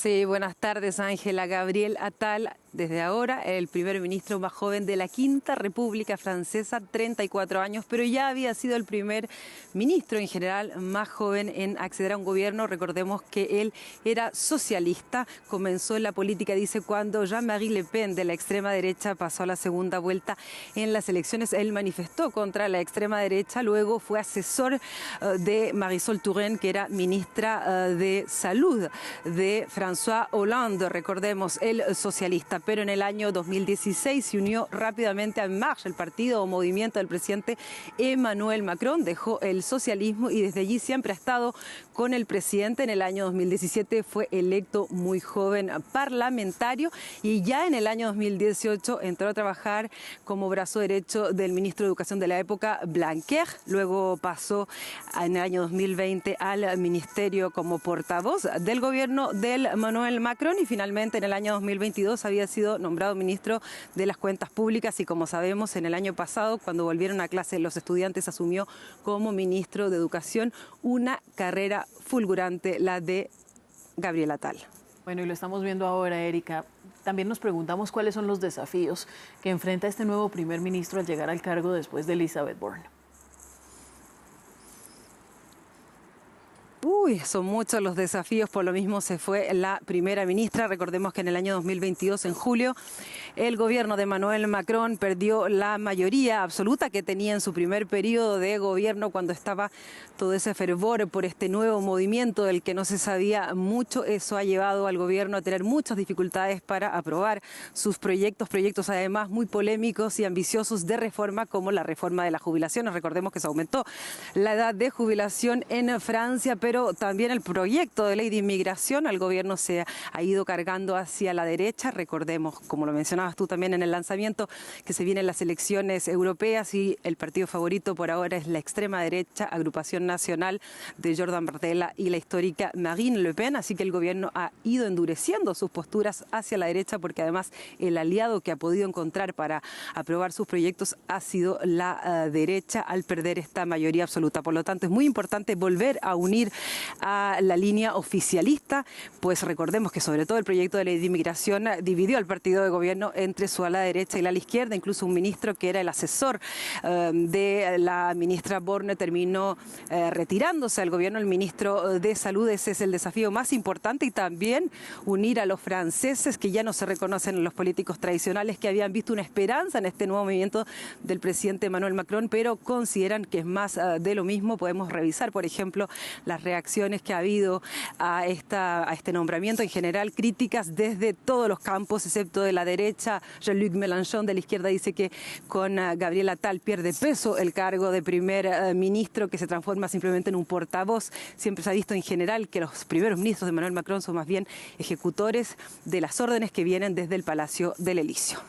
Sí, buenas tardes, Ángela. Gabriel Attal, desde ahora el primer ministro más joven de la Quinta República Francesa, 34 años, pero ya había sido el primer ministro en general más joven en acceder a un gobierno. Recordemos que él era socialista, comenzó en la política, dice, cuando Jean-Marie Le Pen de la extrema derecha pasó a la segunda vuelta en las elecciones. Él manifestó contra la extrema derecha, luego fue asesor de Marisol Touraine, que era ministra de Salud de François Hollande, recordemos, el socialista, pero en el año 2016 se unió rápidamente a En Marche, el partido o movimiento del presidente Emmanuel Macron, dejó el socialismo y desde allí siempre ha estado con el presidente. En el año 2017 fue electo muy joven parlamentario y ya en el año 2018 entró a trabajar como brazo derecho del ministro de Educación de la época, Blanquer, luego pasó en el año 2020 al ministerio como portavoz del gobierno del Emmanuel Macron y finalmente en el año 2022 había sido nombrado ministro de las Cuentas Públicas y como sabemos en el año pasado cuando volvieron a clase los estudiantes asumió como ministro de Educación, una carrera fulgurante la de Gabriel Attal. Bueno, y lo estamos viendo ahora, Erika. También nos preguntamos cuáles son los desafíos que enfrenta este nuevo primer ministro al llegar al cargo después de Elizabeth Borne. Son muchos los desafíos, por lo mismo se fue la primera ministra. Recordemos que en el año 2022, en julio, el gobierno de Emmanuel Macron perdió la mayoría absoluta que tenía en su primer periodo de gobierno cuando estaba todo ese fervor por este nuevo movimiento del que no se sabía mucho. Eso ha llevado al gobierno a tener muchas dificultades para aprobar sus proyectos además muy polémicos y ambiciosos de reforma como la reforma de las jubilaciones. Recordemos que se aumentó la edad de jubilación en Francia, pero también el proyecto de ley de inmigración al gobierno se ha ido cargando hacia la derecha. Recordemos, como lo mencionabas tú también en el lanzamiento, que se vienen las elecciones europeas y el partido favorito por ahora es la extrema derecha, Agrupación Nacional de Jordan Bardella y la histórica Marine Le Pen. Así que el gobierno ha ido endureciendo sus posturas hacia la derecha porque además el aliado que ha podido encontrar para aprobar sus proyectos ha sido la derecha al perder esta mayoría absoluta. Por lo tanto, es muy importante volver a unir a la línea oficialista, pues recordemos que sobre todo el proyecto de ley de inmigración dividió al partido de gobierno entre su ala derecha y la ala izquierda. Incluso un ministro que era el asesor de la ministra Borne terminó retirándose al gobierno, el ministro de Salud. Ese es el desafío más importante y también unir a los franceses que ya no se reconocen en los políticos tradicionales, que habían visto una esperanza en este nuevo movimiento del presidente Emmanuel Macron, pero consideran que es más de lo mismo. Podemos revisar, por ejemplo, las reacciones que ha habido a este nombramiento, en general críticas desde todos los campos, excepto de la derecha. Jean-Luc Mélenchon de la izquierda dice que con Gabriel Attal pierde peso el cargo de primer ministro, que se transforma simplemente en un portavoz. Siempre se ha visto en general que los primeros ministros de Emmanuel Macron son más bien ejecutores de las órdenes que vienen desde el Palacio del Elíseo.